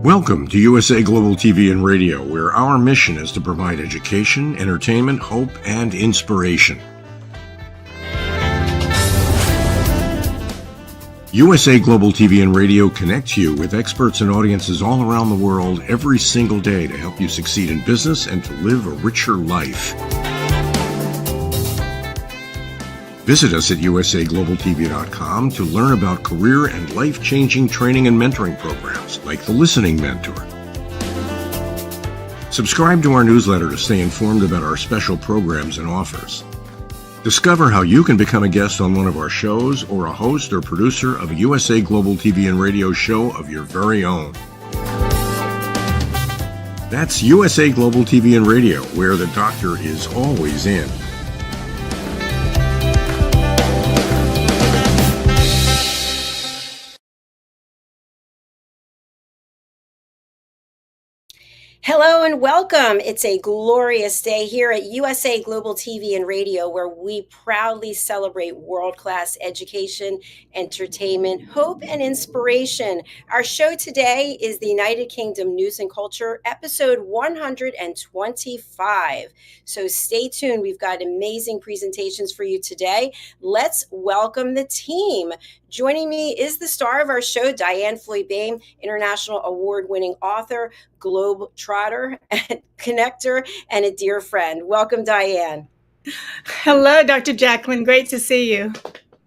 Welcome to USA Global TV and Radio, where our mission is to provide education, entertainment, hope, and inspiration. USA Global TV and Radio connects you with experts and audiences all around the world every single day to help you succeed in business and to live a richer life. Visit us at usaglobaltv.com to learn about career and life-changing training and mentoring programs like the Listening Mentor. Subscribe to our newsletter to stay informed about our special programs and offers. Discover how you can become a guest on one of our shows or a host or producer of a USA Global TV and Radio show of your very own. That's USA Global TV and Radio, where the doctor is always in. Hello and welcome. It's a glorious day here at USA Global TV and Radio, where we proudly celebrate world-class education, entertainment, hope, and inspiration. Our show today is the United Kingdom News and Culture, episode 125. So stay tuned. We've got amazing presentations for you today. Let's welcome the team. Joining me is the star of our show, DIANN BOEHM, international award-winning author, globe trotter, and connector, and a dear friend. Welcome, DIANN. Hello, Dr. Jacalyn. Great to see you.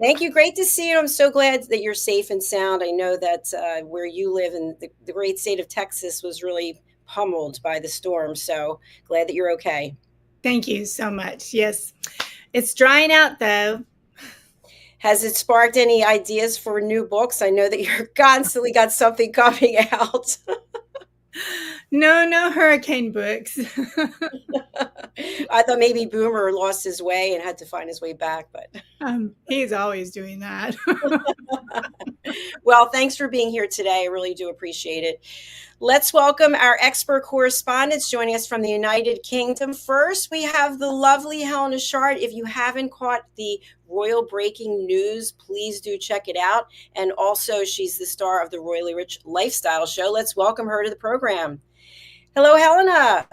Thank you. Great to see you. I'm so glad that you're safe and sound. I know that where you live in the great state of Texas was really pummeled by the storm. So glad that you're okay. Thank you so much. Yes, it's drying out, though. Has it sparked any ideas for new books? I know that you're constantly got something coming out. No hurricane books. I thought maybe Boomer lost his way and had to find his way back, but he's always doing that. Well, thanks for being here today. I really do appreciate it. Let's welcome our expert correspondents joining us from the United Kingdom. First, we have the lovely HELENA. If you haven't caught the Royal Breaking News, please do check it out. And also, she's the star of the Royally Rich Lifestyle Show. Let's welcome her to the program. Hello, HELENA.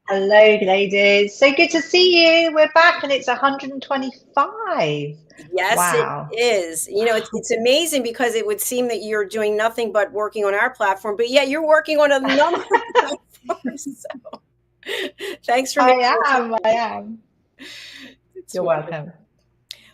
Hello, ladies. So good to see you. We're back and it's 125. Yes, wow. It is. You know, it's amazing because it would seem that you're doing nothing but working on our platform, but yet you're working on a number of platforms. So thanks for I am. You're welcome.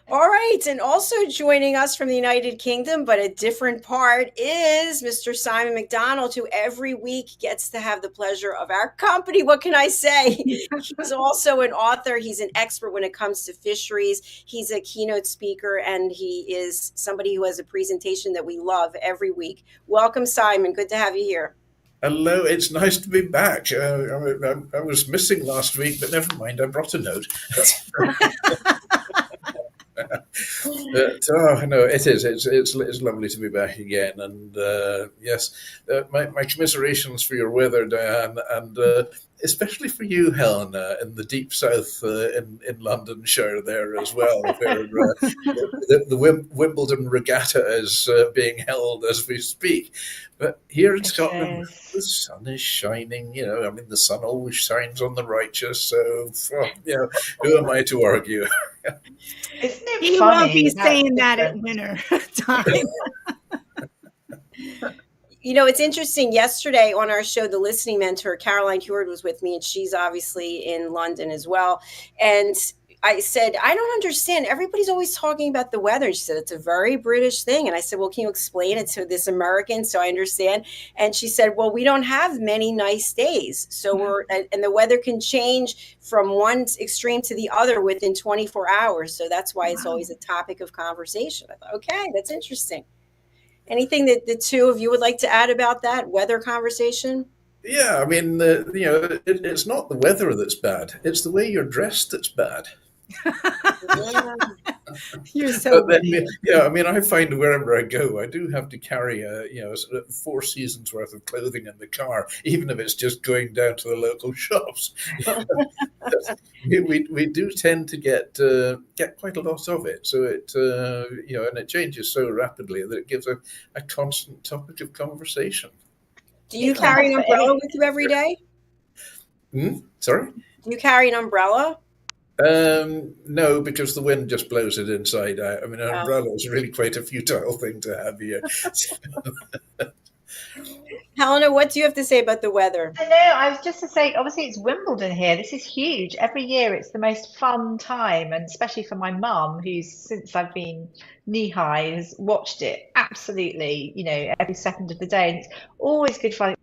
All right. And also joining us from the United Kingdom, but a different part, is Mr. Simon MacDonald, who every week gets to have the pleasure of our company. What can I say? He's also an author. He's an expert when it comes to fisheries. He's a keynote speaker, and he is somebody who has a presentation that we love every week. Welcome, Simon. Good to have you here. Hello, it's nice to be back. I was missing last week, but never mind. I brought a note. No, it is. It's lovely to be back again, and yes, my commiserations for your weather, DIANN, and especially for you, HELENA, in the deep south in Londonshire there as well, where the Wimbledon regatta is being held as we speak. But here in Scotland, the sun is shining. You know, I mean, the sun always shines on the righteous. So, you know, who am I to argue? Isn't it He funny? won't be saying that at winter time. You know, it's interesting. Yesterday on our show, The Listening Mentor, Caroline Heward was with me, and she's obviously in London as well. And I said, I don't understand. Everybody's always talking about the weather. She said, it's a very British thing. And I said, well, can you explain it to this American so I understand? And she said, well, we don't have many nice days. So and the weather can change from one extreme to the other within 24 hours. So that's why it's always a topic of conversation. I thought, okay, that's interesting. Anything that the two of you would like to add about that weather conversation? Yeah, I mean, you know, it's not the weather that's bad. It's the way you're dressed that's bad. You're so funny. Yeah, I mean, I find wherever I go, I do have to carry sort of 4 seasons worth of clothing in the car, even if it's just going down to the local shops. we do tend to get quite a lot of it, so it and it changes so rapidly that it gives a constant topic of conversation. Do you It's carry an tough. umbrella with you every day? Sorry? Do you carry an umbrella? No, because the wind just blows it inside out. I mean, an Oh. umbrella is really quite a futile thing to have here. Helena, what do you have to say about the weather? I know, I was just to say, obviously it's Wimbledon here. This is huge. Every year it's the most fun time, and especially for my mum, who's, since I've been knee-high, has watched it absolutely, every second of the day. And it's always good fun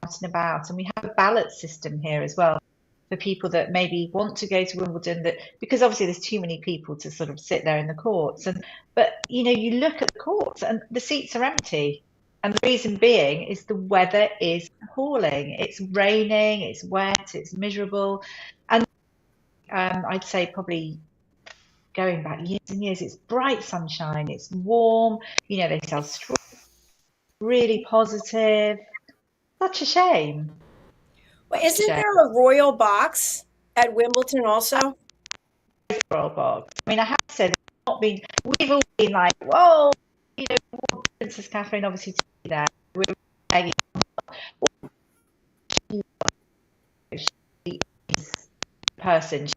out and about. And we have a ballot system here as well for people that maybe want to go to Wimbledon, because obviously there's too many people to sort of sit there in the courts. But you look at the courts and the seats are empty. And the reason being is the weather is appalling. It's raining, it's wet, it's miserable. And I'd say probably going back years and years, it's bright sunshine, it's warm, they sell strawberries, really positive. Such a shame. Well, isn't there a royal box at Wimbledon also? Royal box. I mean, I have to say, we've all been like, whoa, Princess Catherine obviously to be there. We're begging. She's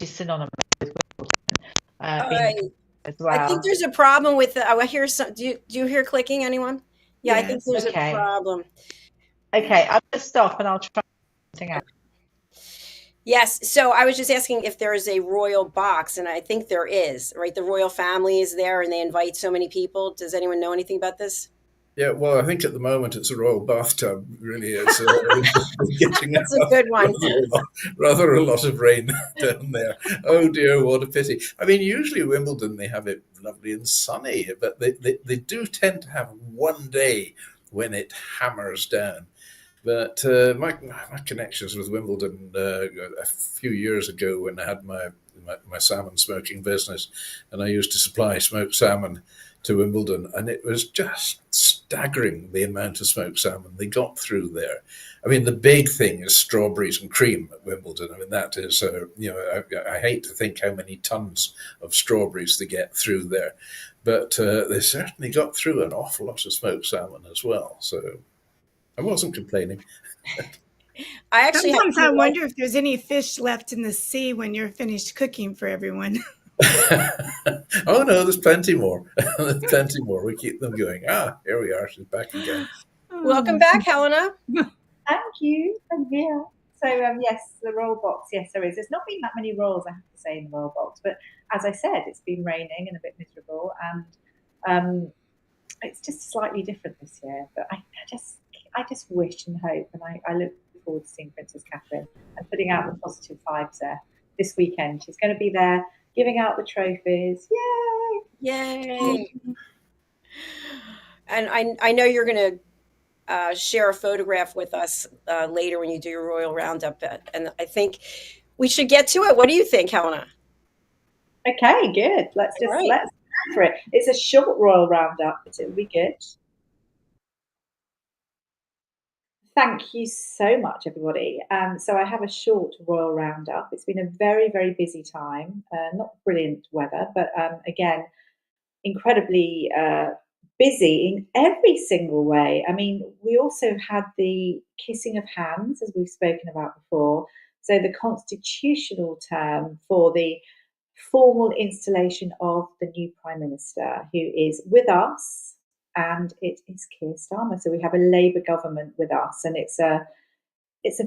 synonymous with Wimbledon as well. I think there's a problem with I hear some. Do you hear clicking? Anyone? Yeah, Yes. I think there's a problem. Okay, I'm gonna stop and I'll try something out. Yes. So I was just asking if there is a royal box, and I think there is. Right, the royal family is there, and they invite so many people. Does anyone know anything about this? Yeah, well, I think at the moment it's a royal bathtub, really is. That's a good one. Rather a lot of rain down there. Oh dear, what a pity. I mean, usually Wimbledon, they have it lovely and sunny, but they do tend to have one day when it hammers down. But my connections with Wimbledon a few years ago, when I had my salmon smoking business, and I used to supply smoked salmon to Wimbledon, and it was just staggering the amount of smoked salmon they got through there. I mean, the big thing is strawberries and cream at Wimbledon. I mean, that is, I hate to think how many tons of strawberries they get through there, but they certainly got through an awful lot of smoked salmon as well. So I wasn't complaining. I actually sometimes I wonder if there's any fish left in the sea when you're finished cooking for everyone. Oh no, there's plenty more. There's plenty more. We keep them going. Here we are. She's back again. Welcome back, Helena. Thank you. I'm here. So yes, the royal box. Yes, there is. There's not been that many rolls, I have to say, in the royal box. But as I said, it's been raining and a bit miserable, and it's just slightly different this year. But I just wish and hope, and I look forward to seeing Princess Catherine and putting out the positive vibes there this weekend. She's going to be there, giving out the trophies. Yay! And I know you're going to share a photograph with us later when you do your Royal Roundup. And I think we should get to it. What do you think, Helena? Okay, good. Let's go for it. It's a short Royal Roundup, but it'll be good. Thank you so much, everybody. So I have a short Royal Roundup. It's been a very, very busy time. Not brilliant weather, but again, incredibly busy in every single way. I mean, we also had the kissing of hands, as we've spoken about before. So the constitutional term for the formal installation of the new Prime Minister, who is with us, and it is Keir Starmer. So we have a Labour government with us, and it's a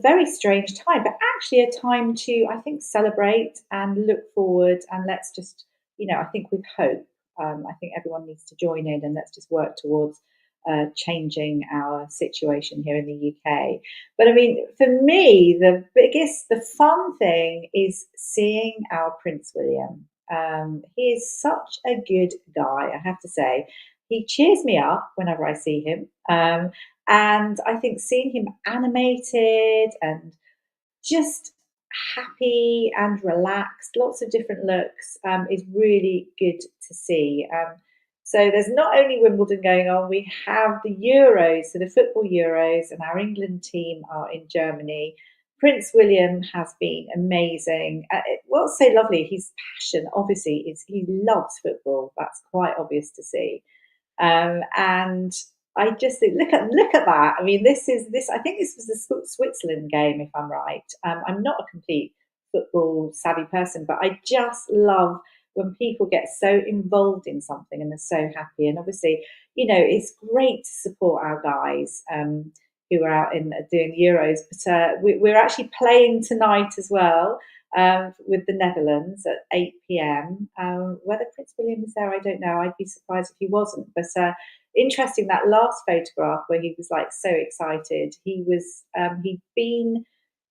very strange time, but actually a time to, I think, celebrate and look forward, and let's just, I think with hope. I think everyone needs to join in, and let's just work towards changing our situation here in the UK. But I mean, for me, the fun thing is seeing our Prince William. He is such a good guy, I have to say. He cheers me up whenever I see him. And I think seeing him animated and just happy and relaxed, lots of different looks, is really good to see. So there's not only Wimbledon going on, we have the Euros, so the football Euros, and our England team are in Germany. Prince William has been amazing. What's so lovely, his passion, obviously, is he loves football. That's quite obvious to see. And I just think, look at that. I mean, this. I think this was the Switzerland game, if I'm right. I'm not a complete football savvy person, but I just love when people get so involved in something and are so happy. And obviously, it's great to support our guys who are out in doing the Euros. But we're actually playing tonight as well with the Netherlands at 8 p.m. Whether Prince William is there, I don't know. I'd be surprised if he wasn't. But interesting, that last photograph where he was like so excited. He'd been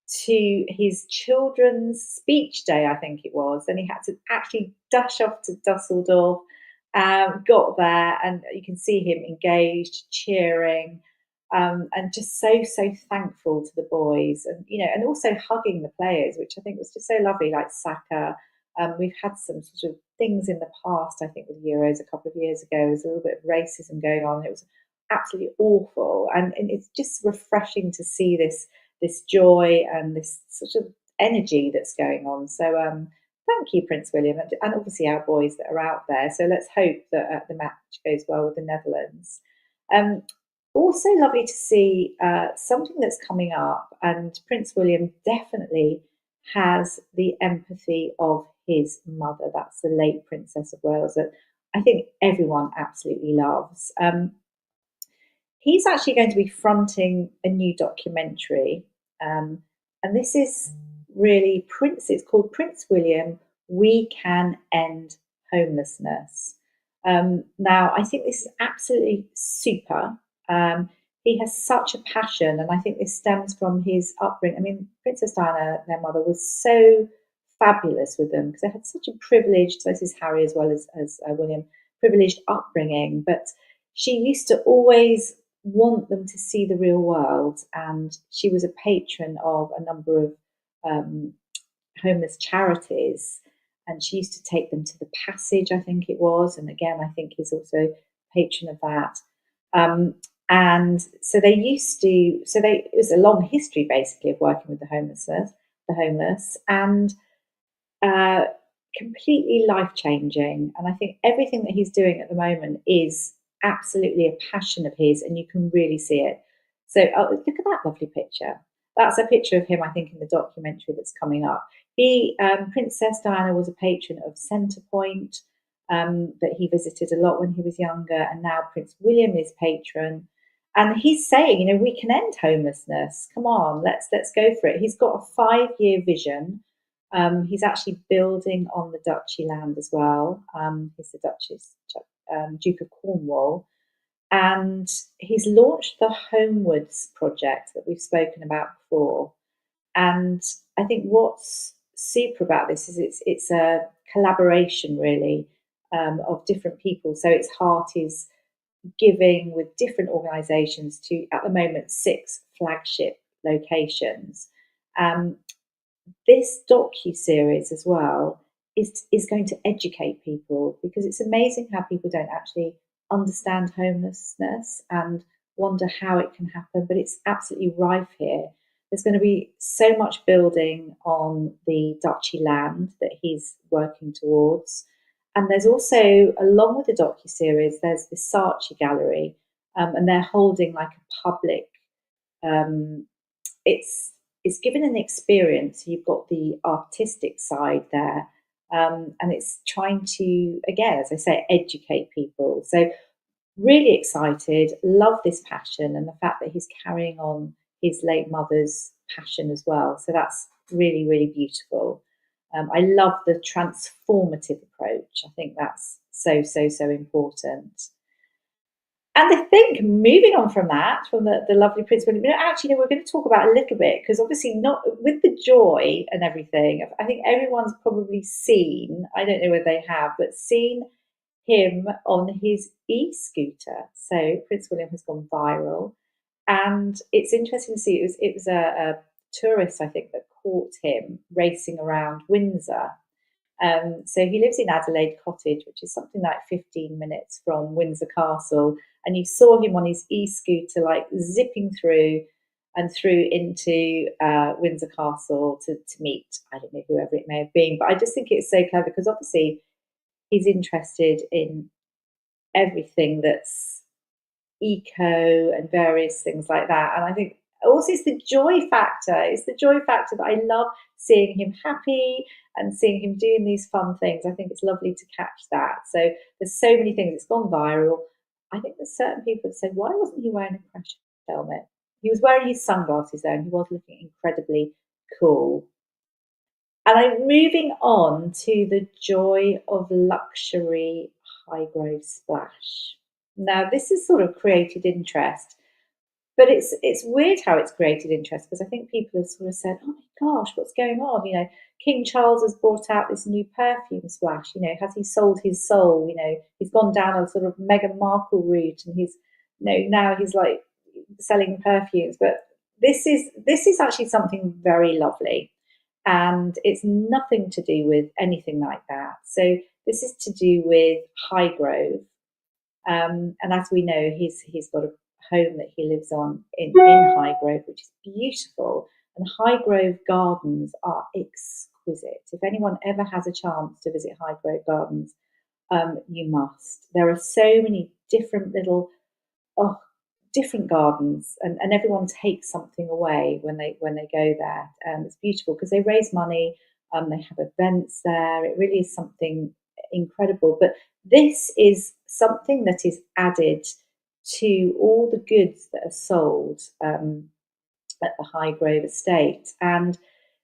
to his children's speech day, I think it was, and he had to actually dash off to Dusseldorf. Got there, and you can see him engaged, cheering, and just so thankful to the boys, and also hugging the players, which I think was just so lovely. Like Saka, we've had some sort of things in the past. I think with the Euros a couple of years ago, there was a little bit of racism going on. It was absolutely awful, and it's just refreshing to see this joy and this sort of energy that's going on. So thank you, Prince William, and obviously our boys that are out there. So let's hope that the match goes well with the Netherlands. Also lovely to see something that's coming up, and Prince William definitely has the empathy of his mother. That's the late Princess of Wales that I think everyone absolutely loves. He's actually going to be fronting a new documentary, and this is really it's called Prince William, We Can End Homelessness. Now, I think this is absolutely super. He has such a passion, and I think this stems from his upbringing. I mean, Princess Diana, their mother, was so fabulous with them because they had such a privileged, so this is Harry as well as William, privileged upbringing. But she used to always want them to see the real world, and she was a patron of a number of homeless charities, and she used to take them to the Passage, I think it was, and again I think he's also patron of that. And so it was a long history basically of working with the homeless, and completely life-changing. And I think everything that he's doing at the moment is absolutely a passion of his, and you can really see it. So look at that lovely picture. That's a picture of him, I think, in the documentary that's coming up. Princess Diana was a patron of Centrepoint, that he visited a lot when he was younger, and now Prince William is patron. And he's saying, we can end homelessness. Come on, let's go for it. He's got a 5-year vision. He's actually building on the duchy land as well. He's the Duke of Cornwall. And he's launched the Homewards project that we've spoken about before. And I think what's super about this is it's a collaboration, really, of different people. So its heart is giving with different organisations to, at the moment, 6 flagship locations. This docu-series as well is going to educate people, because it's amazing how people don't actually understand homelessness and wonder how it can happen, but it's absolutely rife here. There's going to be so much building on the duchy land that he's working towards. And there's also, along with the docu-series, there's the Saatchi Gallery, and they're holding like a public, it's given an experience. You've got the artistic side there, and it's trying to, again, as I say, educate people. So really excited, love this passion, and the fact that he's carrying on his late mother's passion as well. So that's really, really beautiful. I love the transformative approach. I think that's so important. And I think moving on from that, from the lovely Prince William, actually, we're going to talk about a little bit, because obviously not with the joy and everything. I think everyone's probably seen, I don't know whether they have, but seen him on his e-scooter. So Prince William has gone viral, and it's interesting to see. It was a tourist, I think, that caught him racing around Windsor. So he lives in Adelaide Cottage, which is something like 15 minutes from Windsor Castle. And you saw him on his e-scooter, like zipping through into Windsor Castle to meet, I don't know, whoever it may have been. But I just think it's so clever, because obviously he's interested in everything that's eco and various things like that. And I think also it's the joy factor. It's the joy factor that I love seeing him happy and seeing him doing these fun things. I think it's lovely to catch that. So there's so many things. It's gone viral. I think that certain people have said, why wasn't he wearing a crash helmet? He was wearing his sunglasses though, and he was looking incredibly cool. And I'm moving on to the Joy of Luxury Highgrove Splash. Now, this has sort of created interest, but it's weird how it's created interest, because I think people have sort of said, oh my gosh, what's going on? You know, King Charles has brought out this new perfume splash. You know, has he sold his soul? You know, he's gone down a sort of Meghan Markle route, and he's, you know, now he's like selling perfumes. But this is actually something very lovely. And it's nothing to do with anything like that. So this is to do with Highgrove. And as we know, he's got a home that he lives on in Highgrove, which is beautiful. And Highgrove Gardens are exquisite. If anyone ever has a chance to visit Highgrove Gardens, you must. There are so many different little, different gardens, and everyone takes something away when they go there. It's beautiful because they raise money. They have events there. It really is something incredible. But this is something that is added to all the goods that are sold at the Highgrove estate, and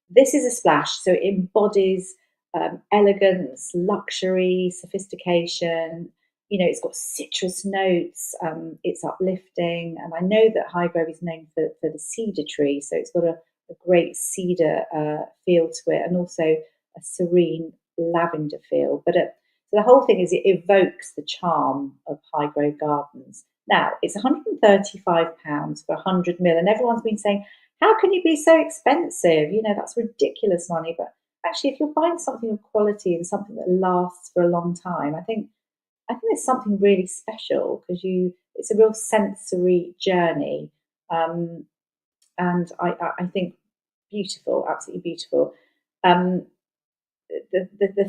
this is a splash. So it embodies elegance, luxury, sophistication. You know, it's got citrus notes, it's uplifting. And I know that Highgrove is known for the cedar tree, so it's got a great cedar feel to it, and also a serene lavender feel. But so the whole thing is, it evokes the charm of Highgrove Gardens. Now, it's £135 for 100 ml, and everyone's been saying, how can you be so expensive? You know, that's ridiculous money. But actually, if you're buying something of quality and something that lasts for a long time, I think it's something really special, because it's a real sensory journey, and I think beautiful, absolutely beautiful. The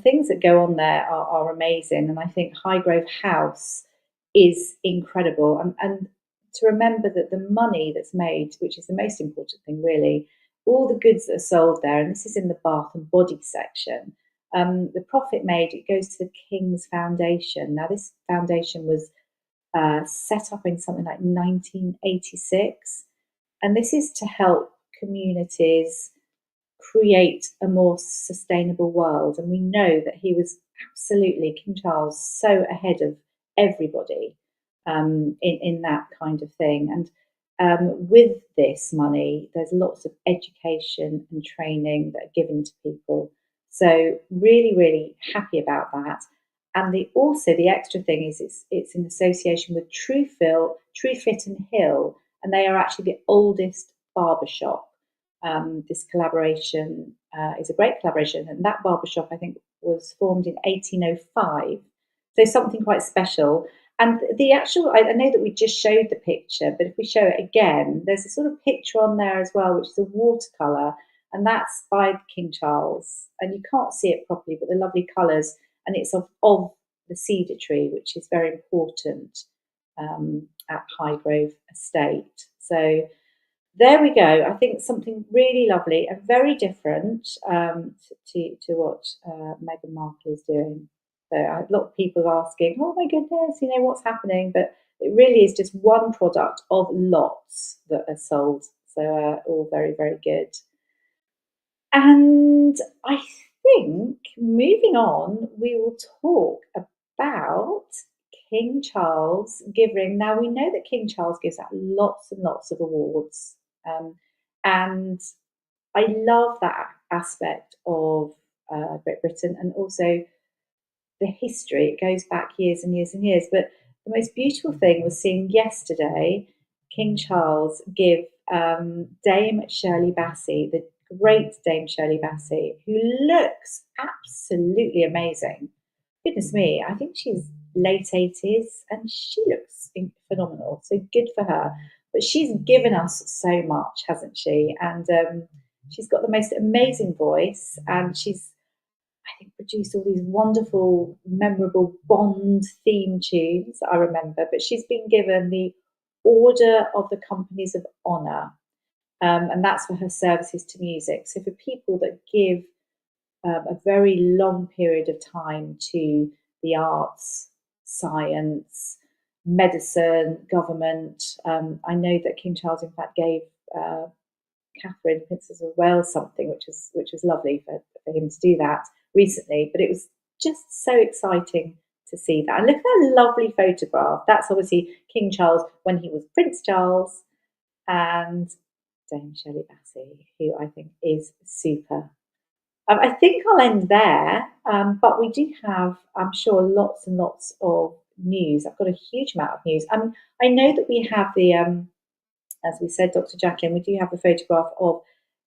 things that go on there are amazing, and I think Highgrove House is incredible. And to remember that the money that's made, which is the most important thing really, all the goods that are sold there, and this is in the bath and body section, the profit made, it goes to the King's Foundation. Now, this foundation was set up in something like 1986, and this is to help communities create a more sustainable world. And we know that he was absolutely, King Charles, so ahead of everybody in that kind of thing. And with this money, there's lots of education and training that are given to people. So really, really happy about that. And the extra thing is it's in association with TrueFit and Hill, and they are actually the oldest barbershop. This collaboration is a great collaboration, and that barbershop, I think, was formed in 1805. So something quite special. And the actual, I know that we just showed the picture, but if we show it again, there's a sort of picture on there as well, which is a watercolour, and that's by King Charles. And you can't see it properly, but the lovely colours, and it's of the cedar tree, which is very important at Highgrove Estate. So there we go. I think something really lovely and very different to what Meghan Markle is doing. So a lot of people are asking, oh my goodness, you know, what's happening? But it really is just one product of lots that are sold. So all very, very good. And I think moving on, we will talk about King Charles giving. Now, we know that King Charles gives out lots and lots of awards. And I love that aspect of Great Britain, and also the history. It goes back years and years and years. But the most beautiful thing was seeing yesterday King Charles give Dame Shirley Bassey, the great Dame Shirley Bassey, who looks absolutely amazing. Goodness me, I think she's late 80s and she looks phenomenal. So good for her. But she's given us so much, hasn't she? And she's got the most amazing voice, and she's, I think, produced all these wonderful, memorable Bond theme tunes that I remember. But she's been given the Order of the Companies of Honour, and that's for her services to music. So for people that give a very long period of time to the arts, science, medicine, government. I know that King Charles, in fact, gave Catherine, Princess of Wales, something which was lovely for him to do that recently. But it was just so exciting to see that. And look at that lovely photograph. That's obviously King Charles when he was Prince Charles, and Dame Shirley Bassey, who I think is super. I think I'll end there, but we do have, I'm sure, lots and lots of news. I've got a huge amount of news. I know that we have the, as we said, Dr. Jacalyn, we do have a photograph of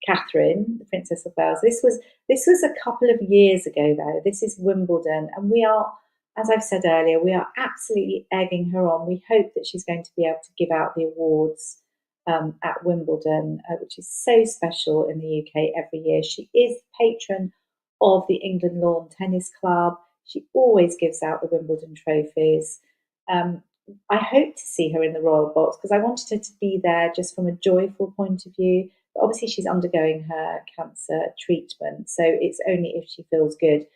Catherine, the Princess of Wales. This was a couple of years ago, though. This is Wimbledon, and we are, as I've said earlier, we are absolutely egging her on. We hope that she's going to be able to give out the awards at Wimbledon, which is so special in the UK every year. She is patron of the England Lawn Tennis Club. She always gives out the Wimbledon trophies. I hope to see her in the Royal Box because I wanted her to be there just from a joyful point of view. But obviously, she's undergoing her cancer treatment, so it's only if she feels good.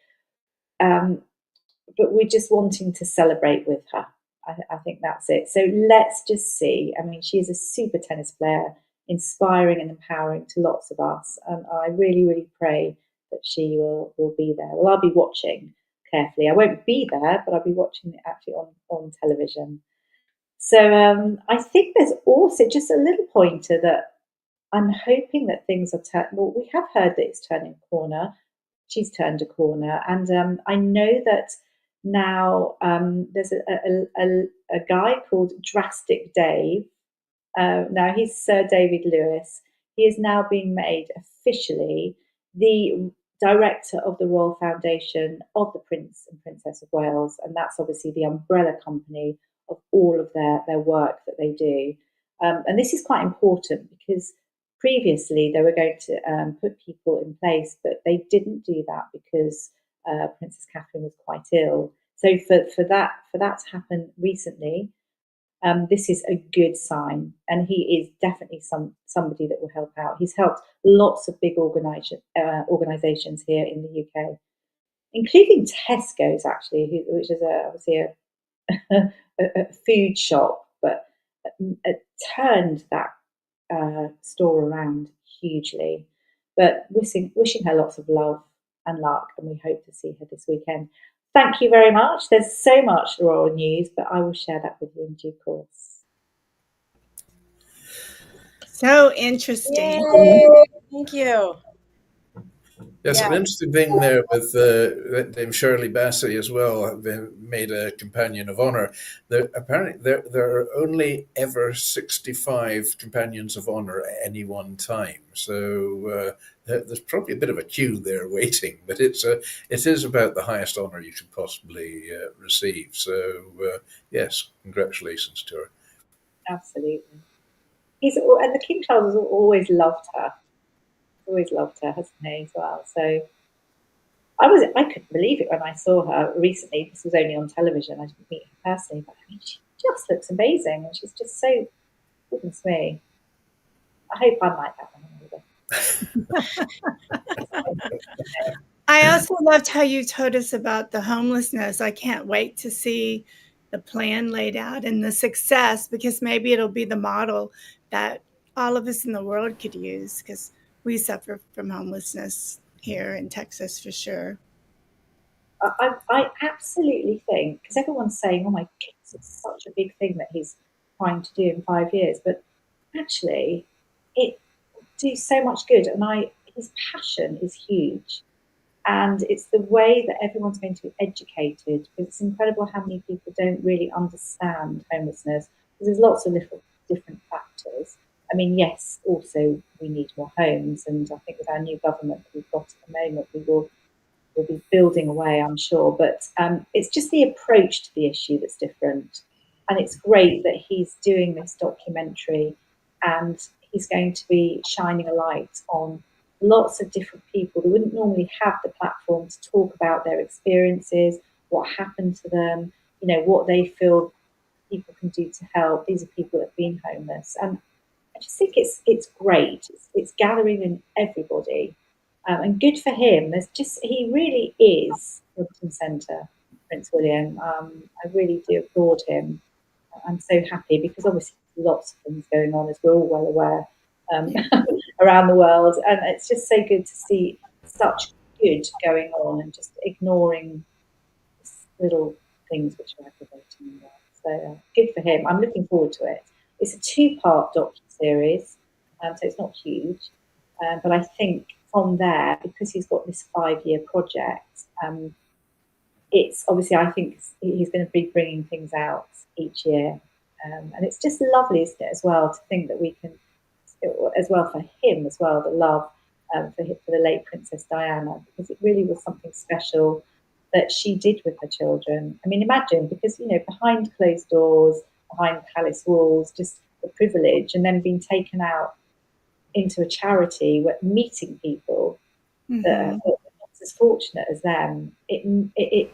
But we're just wanting to celebrate with her. I think that's it. So let's just see. I mean, she is a super tennis player, inspiring and empowering to lots of us. And I really, really pray that she will be there. Well, I'll be watching carefully. I won't be there, but I'll be watching it actually on television. So I think there's also just a little pointer that I'm hoping that things are well, we have heard that it's turning a corner. She's turned a corner. And I know that now there's a guy called Drastic Dave. Now he's Sir David Lewis. He is now being made officially the director of the Royal Foundation of the Prince and Princess of Wales, and that's obviously the umbrella company of all of their work that they do. And this is quite important because previously they were going to put people in place, but they didn't do that because Princess Catherine was quite ill. So for that to happen recently, this is a good sign, and he is definitely somebody that will help out. He's helped lots of big organisations here in the UK, including Tesco's actually, which is obviously a food shop, but turned that store around hugely. But wishing her lots of love and luck, and we hope to see her this weekend. Thank you very much. There's so much royal news, but I will share that with you in due course. So interesting. Yay. Thank you. Yes, an interesting thing there with Dame Shirley Bassey as well, been made a companion of honour. Apparently, there are only ever 65 companions of honour at any one time. So there's probably a bit of a queue there waiting, but it is about the highest honour you could possibly receive. So yes, congratulations to her. Absolutely. And the King Charles has always loved her. Always loved her, hasn't he, as well? So I couldn't believe it when I saw her recently. This was only on television. I didn't meet her personally, but I mean, she just looks amazing, and she's just so, goodness me. I hope I'm like that one. I also loved how you told us about the homelessness. I can't wait to see the plan laid out and the success, because maybe it'll be the model that all of us in the world could use, because we suffer from homelessness here in Texas for sure. I absolutely think, because everyone's saying, oh my goodness, it's such a big thing that he's trying to do in 5 years, but actually it do so much good, and his passion is huge, and it's the way that everyone's going to be educated, because it's incredible how many people don't really understand homelessness, because there's lots of little different factors. I mean, yes, also we need more homes, and I think with our new government that we've got at the moment, we'll be building away, I'm sure. But it's just the approach to the issue that's different. And it's great that he's doing this documentary, and he's going to be shining a light on lots of different people who wouldn't normally have the platform to talk about their experiences, what happened to them, what they feel people can do to help. These are people that have been homeless, and I just think it's great. It's gathering in everybody, and good for him. He really is front and centre, Prince William. I really do applaud him. I'm so happy because obviously there's lots of things going on, as we're all well aware, around the world, and it's just so good to see such good going on and just ignoring little things which are aggravating in the world. So good for him. I'm looking forward to it. It's a 2-part docu-series, so it's not huge. But I think from there, because he's got this 5-year project, it's obviously, I think he's going to be bringing things out each year. And it's just lovely, isn't it, as well, to think that we can, as well for him as well, the love for the late Princess Diana, because it really was something special that she did with her children. I mean, imagine, because, behind closed doors, behind palace walls, just the privilege, and then being taken out into a charity, meeting people that are not as fortunate as them. It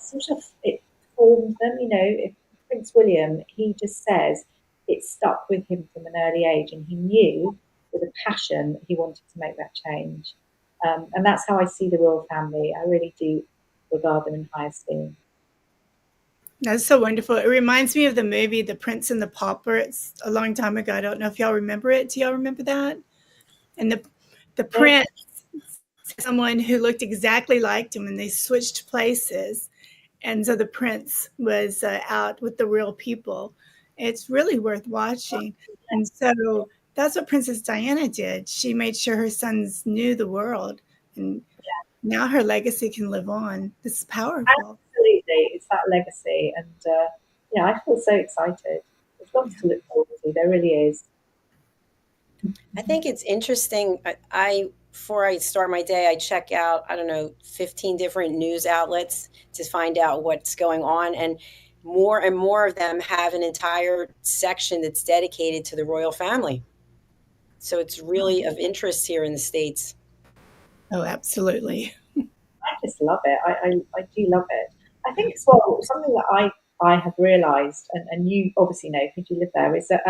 sort of, it formed them, If Prince William, he just says it stuck with him from an early age, and he knew with a passion that he wanted to make that change. And that's how I see the royal family. I really do regard them in high esteem. That's so wonderful. It reminds me of the movie The Prince and the Pauper. It's a long time ago. I don't know if y'all remember it. Do y'all remember that? And the prince, someone who looked exactly like him, and they switched places. And so the prince was out with the real people. It's really worth watching. And so that's what Princess Diana did. She made sure her sons knew the world. And now her legacy can live on. This is powerful. Absolutely. It's that legacy. And I feel so excited. There's lots to look forward to. There really is. I think it's interesting. Before I start my day, I check out, 15 different news outlets to find out what's going on. And more of them have an entire section that's dedicated to the royal family. So it's really of interest here in the States. Oh, absolutely. I just love it. I do love it. I think as well, something that I have realised, and you obviously know because you live there, is that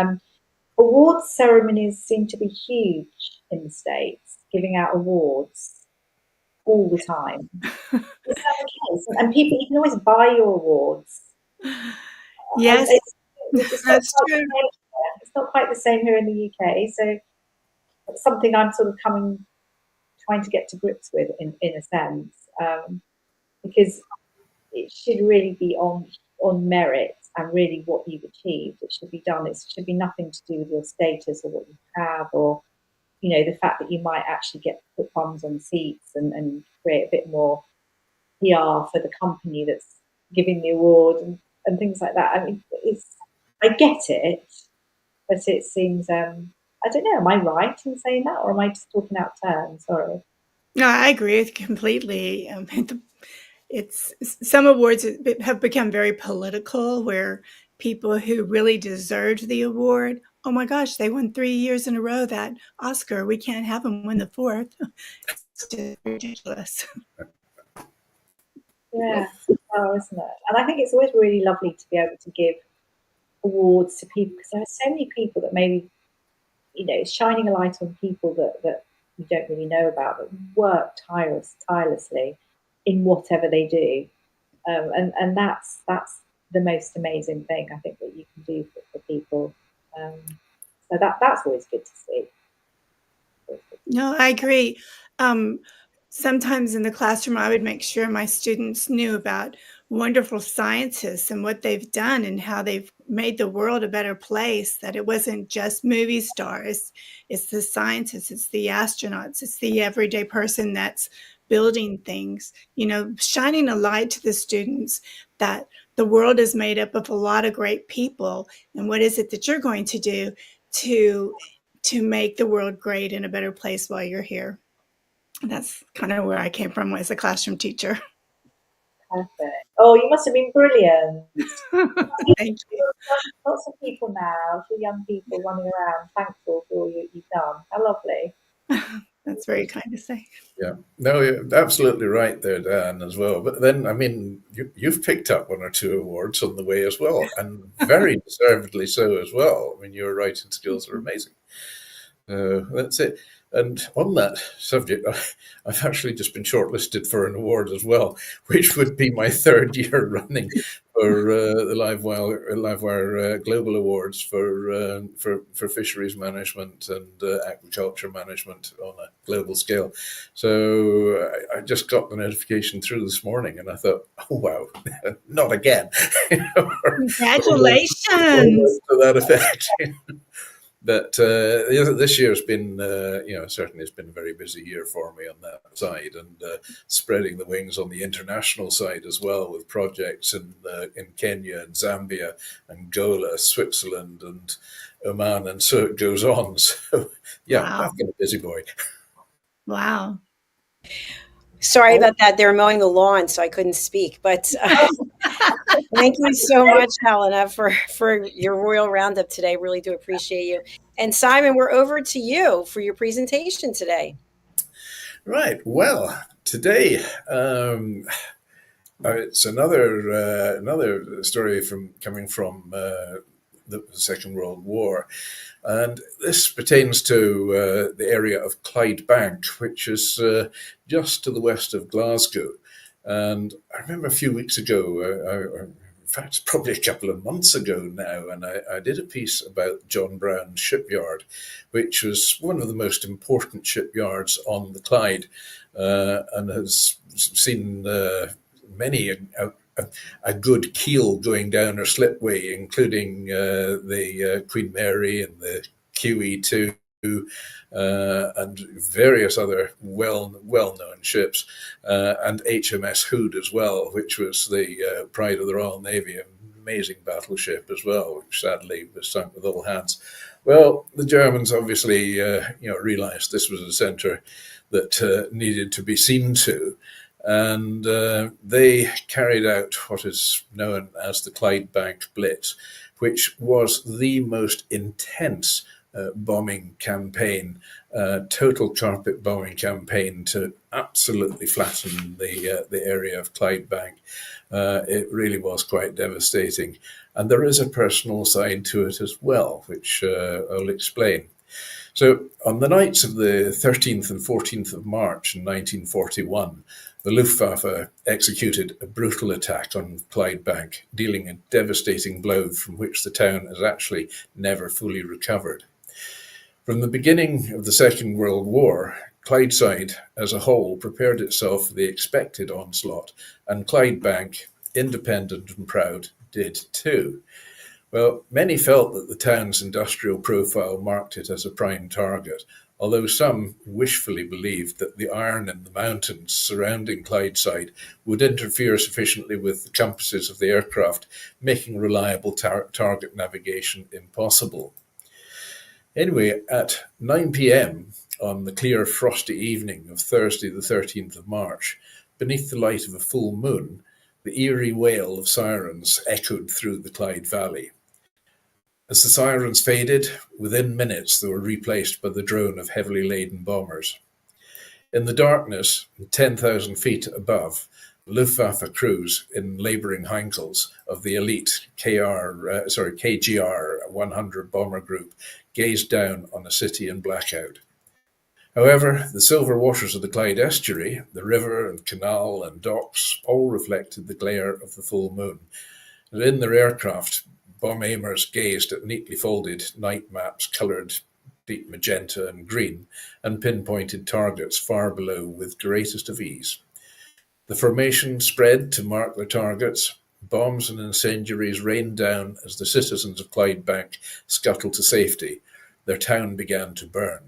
awards ceremonies seem to be huge in the States, giving out awards all the time. Is that the case? And people, you can always buy your awards. Yes, that's true. It's not quite the same here in the UK. So it's something I'm sort of trying to get to grips with in a sense, because it should really be on merit and really what you've achieved. It should be done. It should be nothing to do with your status or what you have, or the fact that you might actually get to put bums on seats and create a bit more PR for the company that's giving the award and things like that. I mean, I get it, but it seems I don't know. Am I right in saying that, or am I just talking out terms? Sorry. No, I agree with you completely. It's some awards have become very political, where people who really deserved the award, oh my gosh, they won 3 years in a row that Oscar. We can't have them win the 4th. It's just ridiculous. Yeah, isn't it? And I think it's always really lovely to be able to give awards to people, because there are so many people that maybe, shining a light on people that you don't really know about, that work tirelessly in whatever they do, and that's the most amazing thing I think that you can do for people. So that's always good to see. No, I agree. Sometimes in the classroom, I would make sure my students knew about wonderful scientists and what they've done and how they've made the world a better place, that it wasn't just movie stars. It's the scientists, it's the astronauts, it's the everyday person that's building things, shining a light to the students that the world is made up of a lot of great people. And what is it that you're going to do to make the world great and a better place while you're here? That's kind of where I came from as a classroom teacher. Perfect. Oh, you must have been brilliant. Thank you. Lots of people now, young people running around, thankful for all you've done. How lovely. That's very kind to say. Yeah, no, you're absolutely right there, Dan, as well. But then, I mean, you've picked up 1 or 2 awards on the way as well, and very deservedly so as well. I mean, your writing skills are amazing. That's it. And on that subject, I've actually just been shortlisted for an award as well, which would be my 3rd year running for the Livewire Global Awards for fisheries management and aquaculture management on a global scale. So I just got the notification through this morning, and I thought, oh wow, not again! Congratulations! To that effect. But this year's been, certainly it's been a very busy year for me on that side, and spreading the wings on the international side as well, with projects in Kenya and Zambia, Angola, Switzerland, and Oman, and so it goes on. So yeah, Wow. I've been a busy boy. Wow. Sorry about that. They were mowing the lawn, so I couldn't speak. But thank you so much, Helena, for your Royal Roundup today. Really do appreciate you. And Simon, we're over to you for your presentation today. Right. Well, today it's another story coming from the Second World War. And this pertains to the area of Clydebank, which is just to the west of Glasgow. And I remember a few weeks ago, in fact, it's probably a couple of months ago now, and I did a piece about John Brown's shipyard, which was one of the most important shipyards on the Clyde, and has seen many a good keel going down her slipway, including the Queen Mary and the QE2 and various other well-known ships, and HMS Hood as well, which was the pride of the Royal Navy, an amazing battleship as well, which sadly was sunk with all hands. Well, the Germans obviously realized this was a centre that needed to be seen to. And they carried out what is known as the Clydebank Blitz, which was the most intense bombing campaign, total carpet bombing campaign to absolutely flatten the area of Clydebank. It really was quite devastating. And there is a personal side to it as well, which I'll explain. So on the nights of the 13th and 14th of March in 1941, the Luftwaffe executed a brutal attack on Clydebank, dealing a devastating blow from which the town has actually never fully recovered. From the beginning of the Second World War, Clydeside as a whole prepared itself for the expected onslaught, and Clydebank, independent and proud, did too. Well, many felt that the town's industrial profile marked it as a prime target, although some wishfully believed that the iron in the mountains surrounding Clydeside would interfere sufficiently with the compasses of the aircraft, making reliable target navigation impossible. Anyway, at 9 p.m. on the clear, frosty evening of Thursday, the 13th of March, beneath the light of a full moon, the eerie wail of sirens echoed through the Clyde Valley. As the sirens faded, within minutes they were replaced by the drone of heavily laden bombers. In the darkness, 10,000 feet above, Luftwaffe crews in labouring Heinkels of the elite KGR 100 bomber group gazed down on a city in blackout. However, the silver waters of the Clyde estuary, the river and canal and docks, all reflected the glare of the full moon, and in their aircraft, bomb aimers gazed at neatly folded night maps coloured deep magenta and green and pinpointed targets far below with greatest of ease. The formation spread to mark their targets. Bombs and incendiaries rained down as the citizens of Clydebank scuttled to safety. Their town began to burn.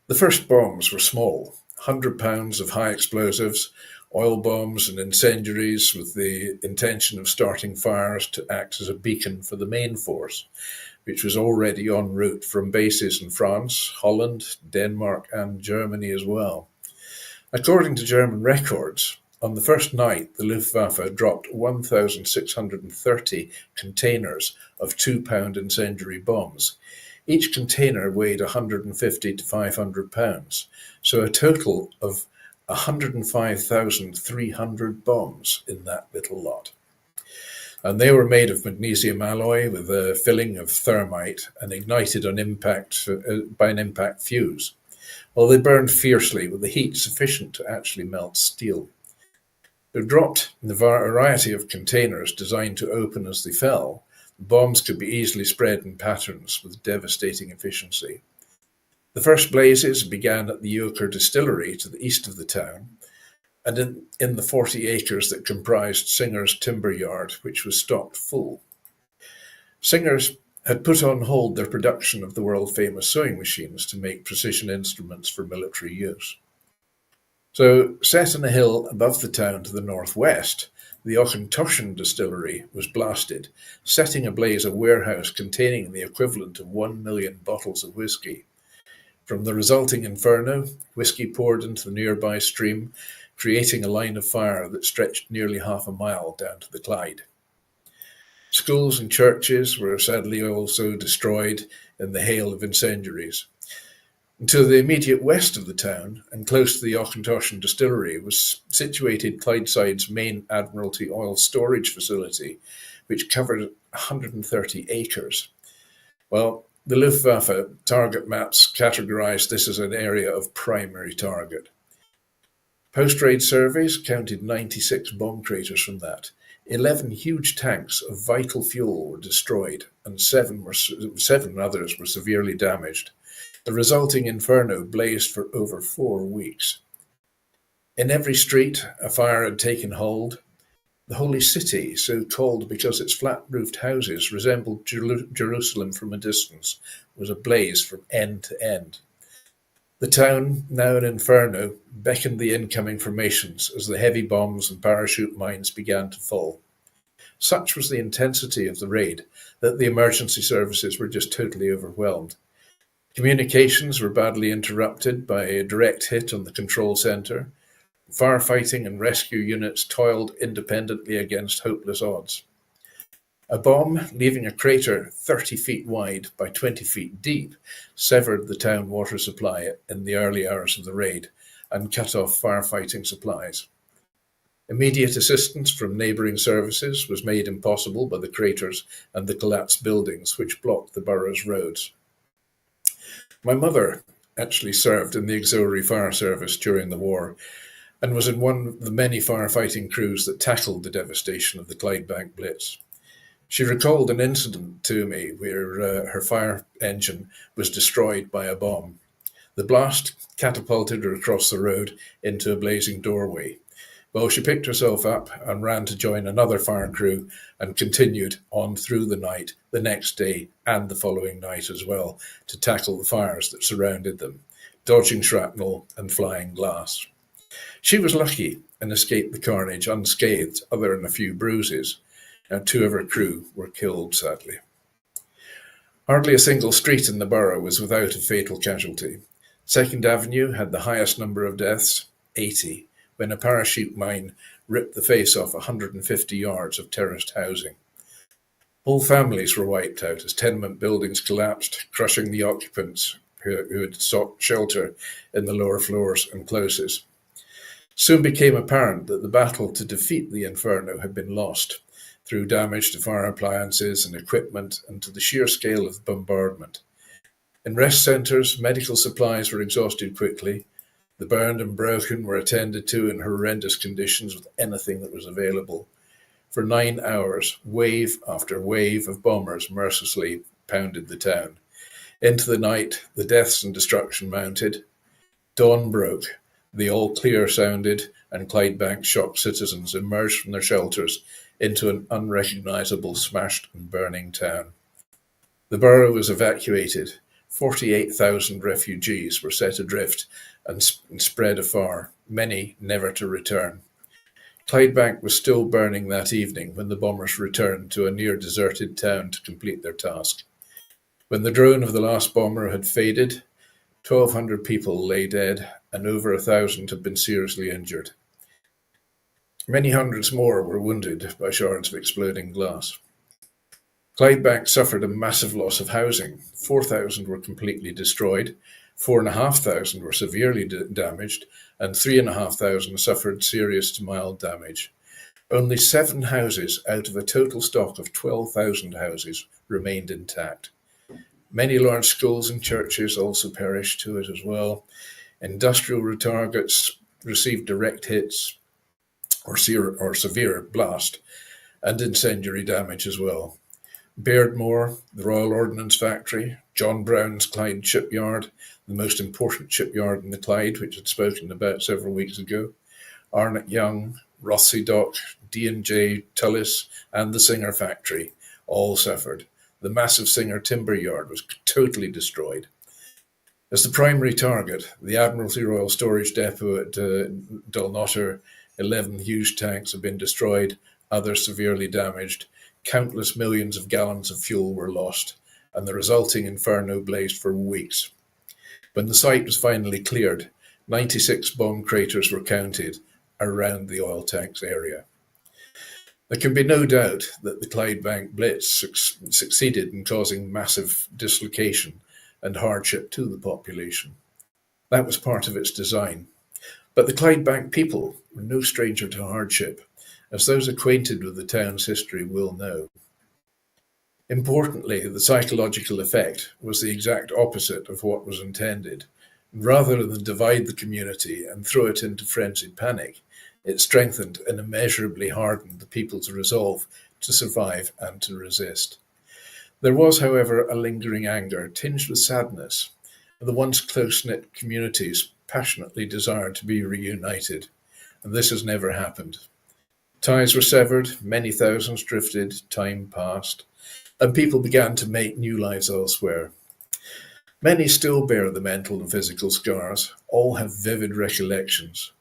The first bombs were small, 100 pounds of high explosives, oil bombs and incendiaries with the intention of starting fires to act as a beacon for the main force, which was already en route from bases in France, Holland, Denmark and Germany as well. According to German records, on the first night, the Luftwaffe dropped 1,630 containers of 2-pound incendiary bombs, Each container weighed 150 to 500 pounds, so a total of 105,300 bombs in that little lot. And they were made of magnesium alloy with a filling of thermite and ignited on impact by an impact fuse. Well, they burned fiercely with the heat sufficient to actually melt steel. They're dropped in a variety of containers designed to open as they fell. The bombs could be easily spread in patterns with devastating efficiency. The first blazes began at the Yoker distillery to the east of the town, and in the 40 acres that comprised Singer's timber yard, which was stocked full. Singer's had put on hold their production of the world-famous sewing machines to make precision instruments for military use. So, set on a hill above the town to the northwest, the Auchentoshan distillery was blasted, setting ablaze a warehouse containing the equivalent of 1 million bottles of whiskey. From the resulting inferno, whiskey poured into the nearby stream, creating a line of fire that stretched nearly half a mile down to the Clyde. Schools and churches were sadly also destroyed in the hail of incendiaries. To the immediate west of the town, and close to the Auchentoshan distillery, was situated Clydeside's main Admiralty oil storage facility, which covered 130 acres. Well, the Luftwaffe target maps categorized this as an area of primary target. Post-raid surveys counted 96 bomb craters from that. 11 huge tanks of vital fuel were destroyed, and seven others were severely damaged. The resulting inferno blazed for over 4 weeks. In every street, a fire had taken hold. The Holy City, so called because its flat-roofed houses resembled Jerusalem from a distance, was ablaze from end to end. The town, now an inferno, beckoned the incoming formations as the heavy bombs and parachute mines began to fall. Such was the intensity of the raid that the emergency services were just totally overwhelmed. Communications were badly interrupted by a direct hit on the control center. Firefighting and rescue units toiled independently against hopeless odds. A bomb, leaving a crater 30 feet wide by 20 feet deep, severed the town water supply in the early hours of the raid and cut off firefighting supplies. Immediate assistance from neighbouring services was made impossible by the craters and the collapsed buildings which blocked the borough's roads. My mother actually served in the auxiliary fire service during the war and was in one of the many firefighting crews that tackled the devastation of the Clydebank Blitz. She recalled an incident to me where her fire engine was destroyed by a bomb. The blast catapulted her across the road into a blazing doorway. Well, she picked herself up and ran to join another fire crew and continued on through the night, the next day and the following night as well, to tackle the fires that surrounded them, dodging shrapnel and flying glass. She was lucky and escaped the carnage unscathed, other than a few bruises, and 2 of her crew were killed, sadly. Hardly a single street in the borough was without a fatal casualty. 2nd Avenue had the highest number of deaths, 80, when a parachute mine ripped the face off 150 yards of terraced housing. Whole families were wiped out as tenement buildings collapsed, crushing the occupants who had sought shelter in the lower floors and closes. Soon became apparent that the battle to defeat the inferno had been lost through damage to fire appliances and equipment and to the sheer scale of the bombardment. In rest centres, medical supplies were exhausted quickly. The burned and broken were attended to in horrendous conditions with anything that was available. For 9 hours, wave after wave of bombers mercilessly pounded the town. Into the night, the deaths and destruction mounted. Dawn broke, the all clear sounded, and Clydebank shocked citizens emerged from their shelters into an unrecognisable, smashed and burning town. The borough was evacuated. 48,000 refugees were set adrift and spread afar, many never to return. Clydebank was still burning that evening when the bombers returned to a near-deserted town to complete their task. When the drone of the last bomber had faded, 1,200 people lay dead and over 1,000 had been seriously injured. Many hundreds more were wounded by shards of exploding glass. Clydebank suffered a massive loss of housing. 4,000 were completely destroyed, 4,500 were severely damaged, and 3,500 suffered serious to mild damage. Only 7 houses out of a total stock of 12,000 houses remained intact. Many large schools and churches also perished to it as well. Industrial targets received direct hits or severe blast and incendiary damage as well. Beardmore, the Royal Ordnance Factory, John Brown's Clyde Shipyard, the most important shipyard in the Clyde, which I'd spoken about several weeks ago, Arnott Young, Rothsay Dock, D&J Tullis, and the Singer Factory all suffered. The massive Singer timber yard was totally destroyed. As the primary target, the Admiralty Royal Storage Depot at Dalnotter, 11 huge tanks have been destroyed, others severely damaged. Countless millions of gallons of fuel were lost, and the resulting inferno blazed for weeks. When the site was finally cleared, 96 bomb craters were counted around the oil tanks area. There can be no doubt that the Clydebank Blitz succeeded in causing massive dislocation and hardship to the population. That was part of its design. But the Clydebank people were no stranger to hardship, as those acquainted with the town's history will know. Importantly, the psychological effect was the exact opposite of what was intended. Rather than divide the community and throw it into frenzied panic, it strengthened and immeasurably hardened the people's resolve to survive and to resist. There was, however, a lingering anger tinged with sadness. The once close-knit communities passionately desired to be reunited, and this has never happened. Ties were severed, many thousands drifted, time passed, and people began to make new lives elsewhere. Many still bear the mental and physical scars, all have vivid recollections.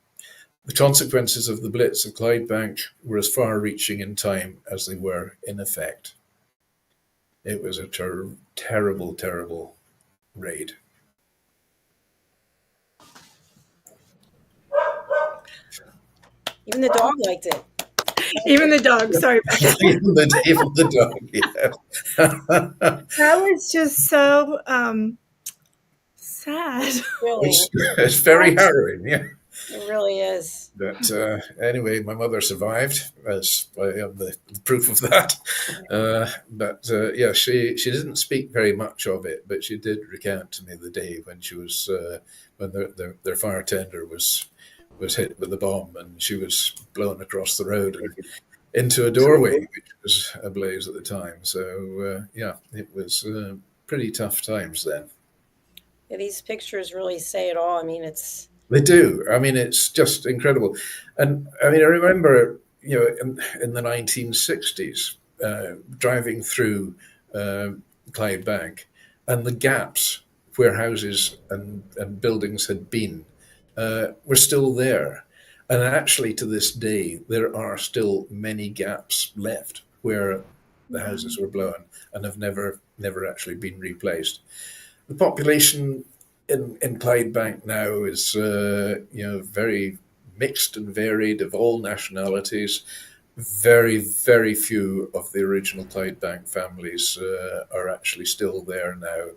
The consequences of the Blitz of Clydebank were as far-reaching in time as they were in effect. It was a terrible, terrible raid. Even the dog liked it. Even the dog, sorry about that. even the dog, yeah. That was just so sad. Really, It's very harrowing, yeah. it really is. But anyway, my mother survived, as I am the proof of that. Yeah, she didn't speak very much of it, but she did recount to me the day when she was when their fire tender was hit with the bomb, and she was blown across the road and into a doorway, which was ablaze at the time. So yeah, it was pretty tough times then. Yeah, these pictures really say it all. I mean, They do. I mean, it's just incredible. And I mean, I remember, in the 1960s, driving through Clydebank, and the gaps where houses and buildings had been were still there. And actually, to this day, there are still many gaps left where the houses were blown and have never actually been replaced. The population in Clydebank now is very mixed and varied, of all nationalities. Very, very few of the original Clydebank families are actually still there now.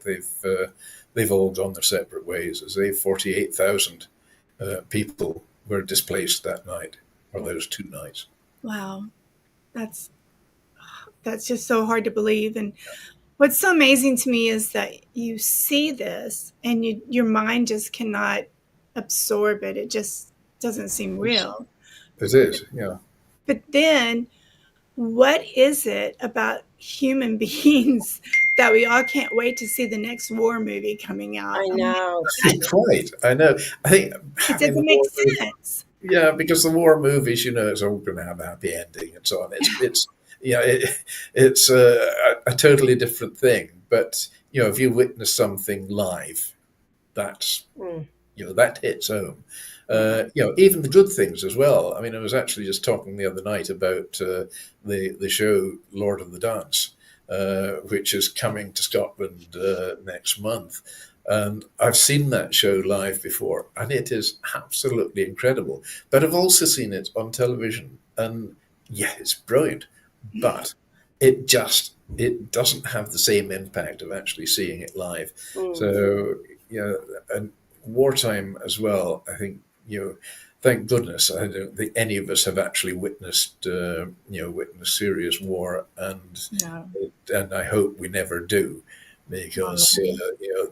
They've all gone their separate ways. As 48,000 people were displaced that night, or those 2 nights. Wow, that's just so hard to believe. And what's so amazing to me is that you see this and your mind just cannot absorb it. It just doesn't seem real. It is, yeah. But then, what is it about human beings that we all can't wait to see the next war movie coming out? I know. Quite, I know. I think it doesn't make sense. Yeah, because the war movies, it's all going to have a happy ending and so on. It's a totally different thing. But if you witness something live, that's that hits home. Even the good things as well. I mean, I was actually just talking the other night about the show Lord of the Dance, which is coming to Scotland next month. And I've seen that show live before, and it is absolutely incredible. But I've also seen it on television, and yeah, it's brilliant. But it just it doesn't have the same impact of actually seeing it live. Mm. So, and wartime as well, I think, thank goodness, I don't think any of us have actually witnessed, witnessed serious war, and I hope we never do, because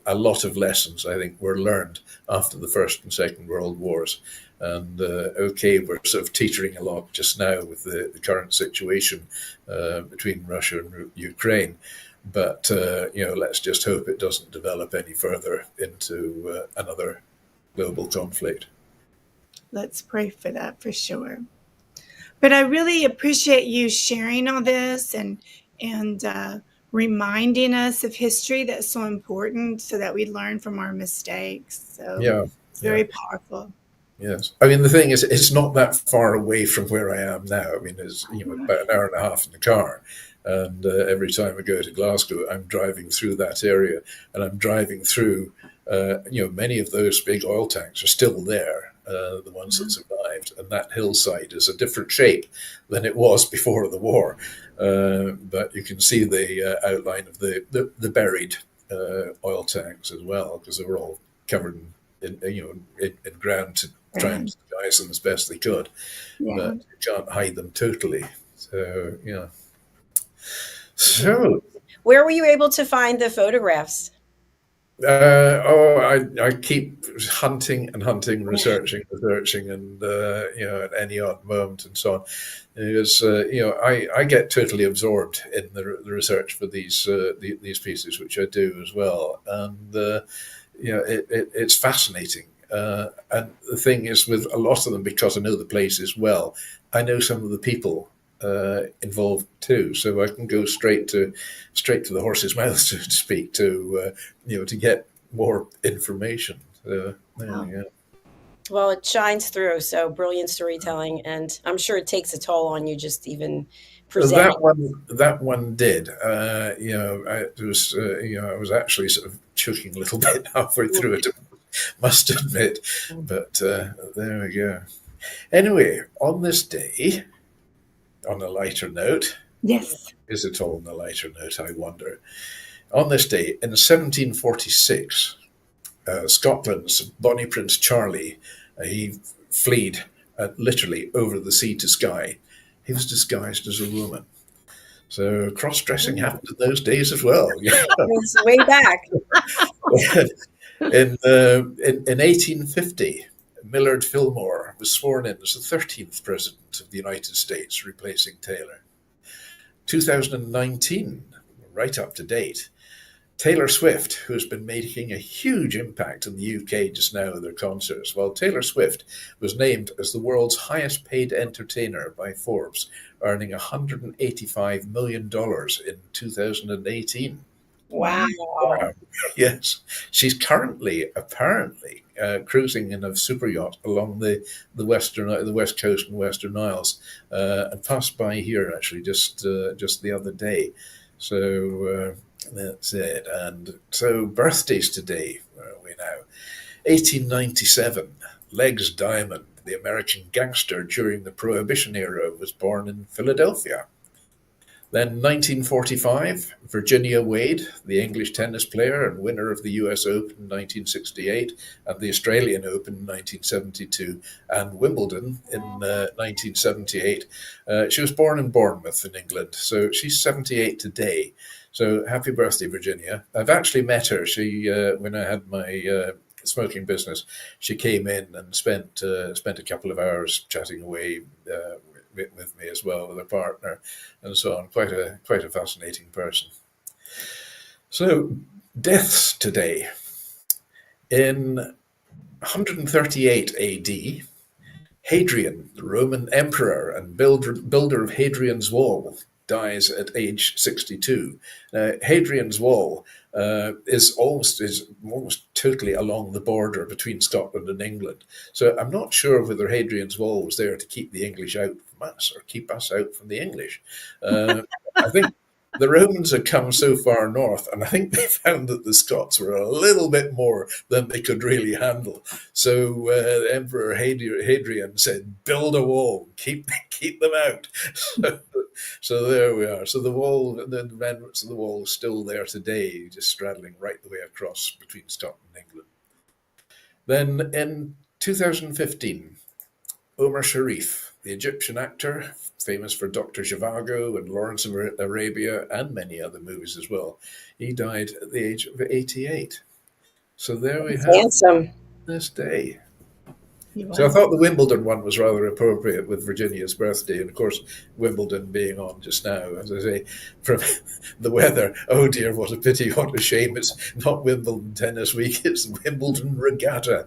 a lot of lessons I think were learned after the First and Second World Wars, and we're sort of teetering along just now with the current situation between Russia and Ukraine. But, let's just hope it doesn't develop any further into another global conflict. Let's pray for that for sure. But I really appreciate you sharing all this and reminding us of history that's so important so that we learn from our mistakes. So it's very powerful. Yes. I mean, the thing is, it's not that far away from where I am now. I mean, it's about an hour and a half in the car. And every time I go to Glasgow, I'm driving through that area, and I'm driving through, many of those big oil tanks are still there, the ones that survived. And that hillside is a different shape than it was before the war. But you can see the outline of the buried oil tanks as well, because they were all covered in ground to try and disguise them as best they could. But you can't hide them totally. So, So, where were you able to find the photographs? I keep hunting and hunting, researching, and at any odd moment and so on. Because I get totally absorbed in the research for these pieces, which I do as well, and it's fascinating. And the thing is, with a lot of them, because I know the places well, I know some of the people involved too, so I can go straight to the horse's mouth, so to speak, to get more information. There we go. Well, it shines through. So brilliant storytelling, and I'm sure it takes a toll on you just even presenting. That one did. I was actually sort of choking a little bit halfway through it, must admit. But there we go. Anyway, on this day, on a lighter note. Yes. Is it all on a lighter note, I wonder? On this day, in 1746, Scotland's Bonnie Prince Charlie, he fled literally over the sea to Skye. He was disguised as a woman. So cross-dressing happened in those days as well. It's way back. In 1850, Millard Fillmore was sworn in as the 13th President of the United States, replacing Taylor. 2019, right up to date, Taylor Swift, who has been making a huge impact in the UK just now with their concerts, well, Taylor Swift was named as the world's highest paid entertainer by Forbes, earning $185 million in 2018. Wow. Yes. She's currently, apparently, cruising in a super yacht along the west coast and Western Isles, and passed by here actually just the other day. So that's it. And so birthdays today, where are we now? 1897, Legs Diamond, the American gangster during the Prohibition era, was born in Philadelphia. Then 1945, Virginia Wade, the English tennis player and winner of the US Open in 1968 and the Australian Open in 1972 and Wimbledon in 1978. She was born in Bournemouth in England, so she's 78 today. So happy birthday, Virginia. I've actually met her. She, when I had my smoking business, she came in and spent a couple of hours chatting away with me as well, with her partner, and so on. Quite a fascinating person. So, deaths today. In 138 AD, Hadrian, the Roman emperor and builder of Hadrian's Wall, dies at age 62. Hadrian's Wall is almost totally along the border between Scotland and England. So I'm not sure whether Hadrian's Wall was there to keep the English out from us or keep us out from the English. I think the Romans had come so far north, and I think they found that the Scots were a little bit more than they could really handle. So Emperor Hadrian said, "Build a wall, keep them out." So there we are. So the wall, the remnants of the wall, is still there today, just straddling right the way across between Scotland and England. Then in 2015, Omar Sharif, the Egyptian actor, famous for Dr. Zhivago and Lawrence of Arabia and many other movies as well, he died at the age of 88. So there we have Handsome. this day. You So I are. thought the Wimbledon one was rather appropriate with Virginia's birthday, and of course Wimbledon being on just now. As I say, from the weather, oh dear, what a pity, what a shame! It's not Wimbledon tennis week; it's Wimbledon regatta.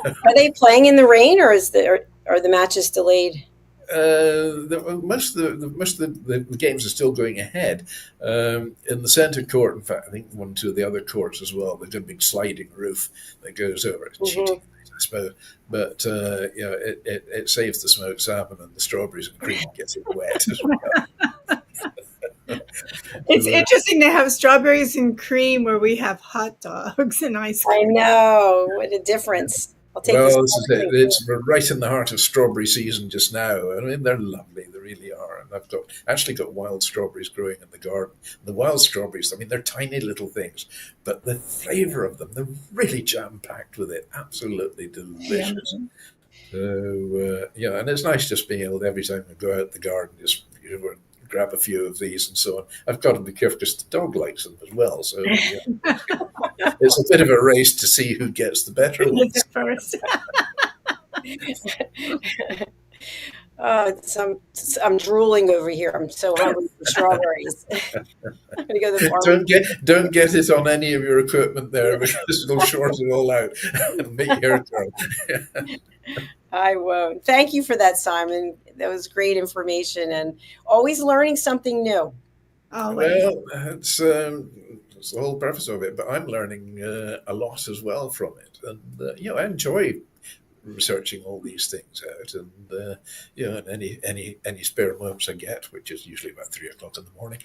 Are they playing in the rain, or are the matches delayed? Most of the games are still going ahead. In the centre court, in fact, I think one or two of the other courts as well. They've got a big sliding roof that goes over. It's cheating, I suppose. But it saves the smoked salmon and the strawberries and cream gets it wet as well. It's interesting to have strawberries and cream where we have hot dogs and ice I cream. know, what a difference. I'll take Well, this. this is it. It's right in the heart of strawberry season just now. I mean, they're lovely. They really are. And I've actually got wild strawberries growing in the garden. The wild strawberries, I mean, they're tiny little things, but the flavour of them, they're really jam-packed with it. Absolutely delicious. So, and it's nice just being able to, every time I go out the garden, just grab a few of these and so on. I've got to be careful because the dog likes them as well. So it's a bit of a race to see who gets the better ones. First. I'm drooling over here. I'm so hungry for strawberries. I'm gonna go to the farm. Don't get it on any of your equipment there because it'll short it all out and make your turn. I won't. Thank you for that, Simon. That was great information and always learning something new. Always. Well, it's the whole purpose of it, but I'm learning a lot as well from it. And, I enjoy researching all these things out and, and any spare moments I get, which is usually about 3 o'clock in the morning.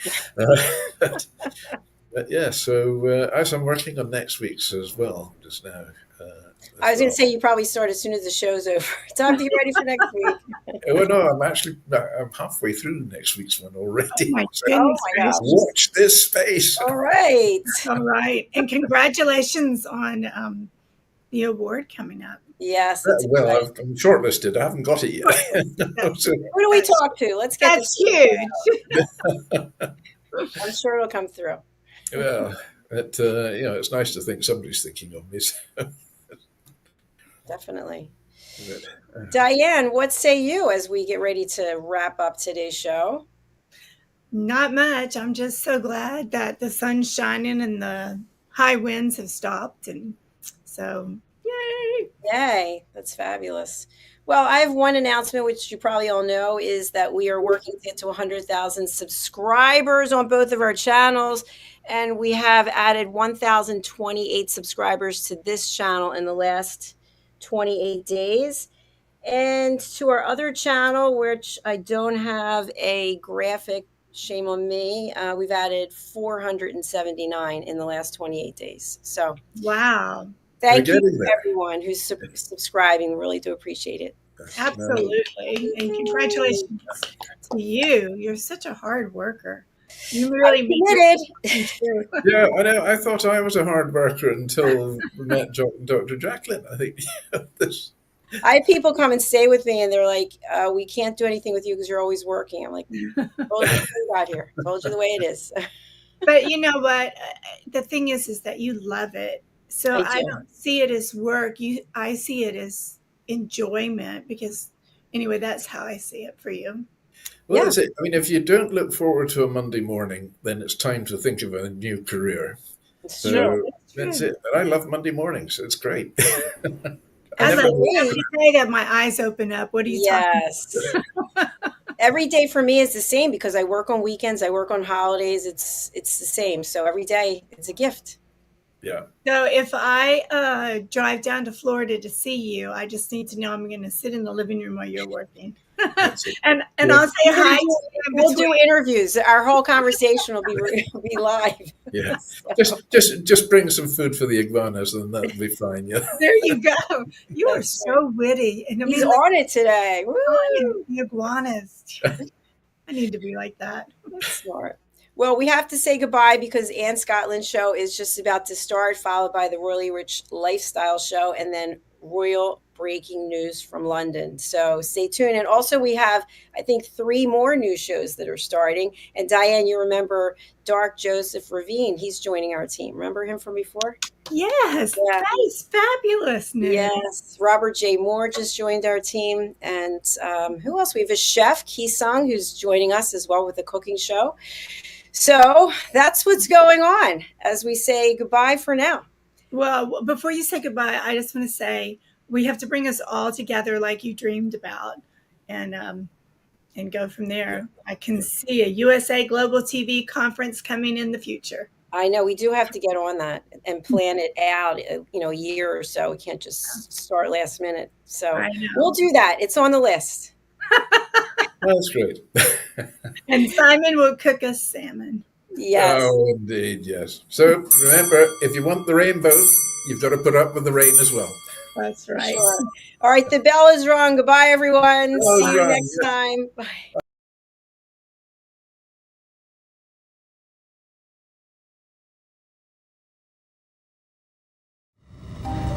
But yeah, so as I'm working on next week's as well, just now. I was going to say you probably start as soon as the show's over. Time to get ready for next week. Oh no, I'm halfway through next week's one already. Oh my So goodness. gosh. watch this space. All right. All right. And congratulations on the award coming up. Yes. Well, I'm shortlisted. I haven't got it yet. So, Who do we talk to? Let's get That's this. huge. I'm sure it'll come through. well, it's nice to think somebody's thinking of me. So. Definitely. But, Diane, what say you as we get ready to wrap up today's show? Not much. I'm just so glad that the sun's shining and the high winds have stopped. And so, yay. Yay. That's fabulous. Well, I have one announcement, which you probably all know, is that we are working to get to 100,000 subscribers on both of our channels. And we have added 1,028 subscribers to this channel in the last 28 days. And to our other channel, which I don't have a graphic, shame on me, we've added 479 in the last 28 days. So Wow. thank We're you getting to there. everyone who's subscribing. Really do appreciate it. Absolutely. And congratulations to you. You're such a hard worker. You really mean Committed. Yeah, I know. I thought I was a hard worker until we met Dr. Jacalyn. I think this. I have people come and stay with me and they're like, we can't do anything with you because you're always working. I'm like, told you we got here. Told you the way it is. But you know what? The thing is that you love it. So I do. I don't see it as work. I see it as enjoyment because anyway, that's how I see it for you. Well, Yeah. that's it. I mean, if you don't look forward to a Monday morning, then it's time to think of a new career. It's So true. that's it. But I love Monday mornings. It's great. As never- I say that, my eyes open up. What are you talking Yes. Every day for me is the same because I work on weekends. I work on holidays. It's the same. So every day it's a gift. Yeah. So if I drive down to Florida to see you, I just need to know I'm going to sit in the living room while you're working. and Yeah. I'll say hi. We'll do interviews. Our whole conversation will be live. Yeah. So, Just bring some food for the iguanas, and that'll be fine. Yeah. There you go. You are That's so witty. And I he's mean, on it today. Woo! the iguanas. I need to be like that. That's smart. Well, we have to say goodbye because Ann Scotland's show is just about to start, followed by the Royally Rich Lifestyle Show, and then Royal Breaking News from London. So stay tuned. And also we have, I think, 3 more new shows that are starting. And Diane, you remember Dark Joseph Ravine. He's joining our team. Remember him from before? Yes, Yeah. that is fabulous news. Yes. Robert J. Moore just joined our team. And who else? We have a chef, Ki Sung, who's joining us as well with the cooking show. So that's what's going on as we say goodbye for now. Well, before you say goodbye, I just want to say we have to bring us all together like you dreamed about, and go from there. I can see a USA Global TV conference coming in the future. I know we do have to get on that and plan it out, a year or so. We can't just start last minute. So we'll do that. It's on the list. That's great. And Simon will cook us salmon. Yes. Oh, indeed, yes. So remember, if you want the rainbow, you've got to put up with the rain as well. That's right. Sure. All right. The bell is rung. Goodbye, everyone. See you next time. Bye.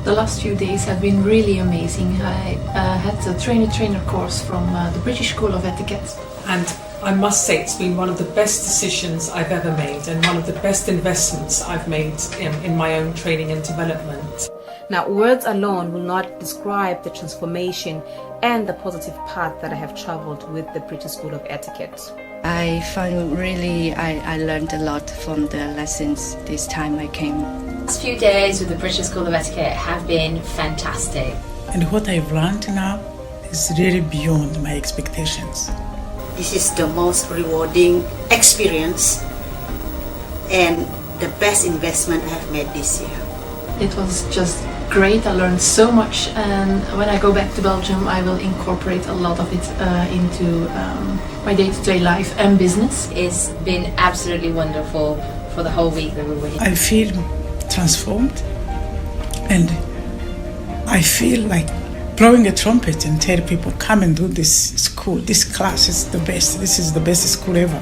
The last few days have been really amazing. I had a trainer course from the British School of Etiquette. And I must say it's been one of the best decisions I've ever made and one of the best investments I've made in my own training and development. Now, words alone will not describe the transformation and the positive path that I have traveled with the British School of Etiquette. I found I learned a lot from the lessons this time I came. The last few days with the British School of Etiquette have been fantastic. And what I've learned now is really beyond my expectations. This is the most rewarding experience and the best investment I have made this year. It was just great. I learned so much, and when I go back to Belgium I will incorporate a lot of it into my day-to-day life and business. It's been absolutely wonderful for the whole week that we were here. I feel transformed, and I feel like blowing a trumpet and tell people, come and do this school. This class is the best. This is the best school ever.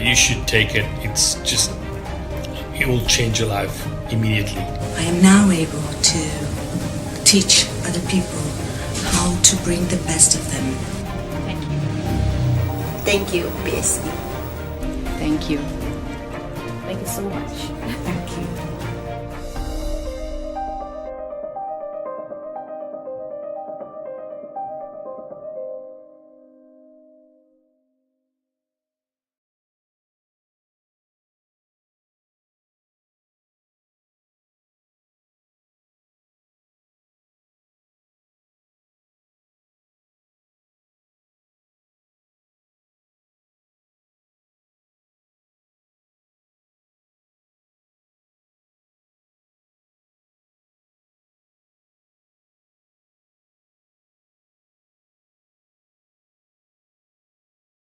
You should take it. It will change your life immediately. I am now able to teach other people how to bring the best of them. Thank you. Thank you, BSc. Thank you. Thank you so much. Thank you.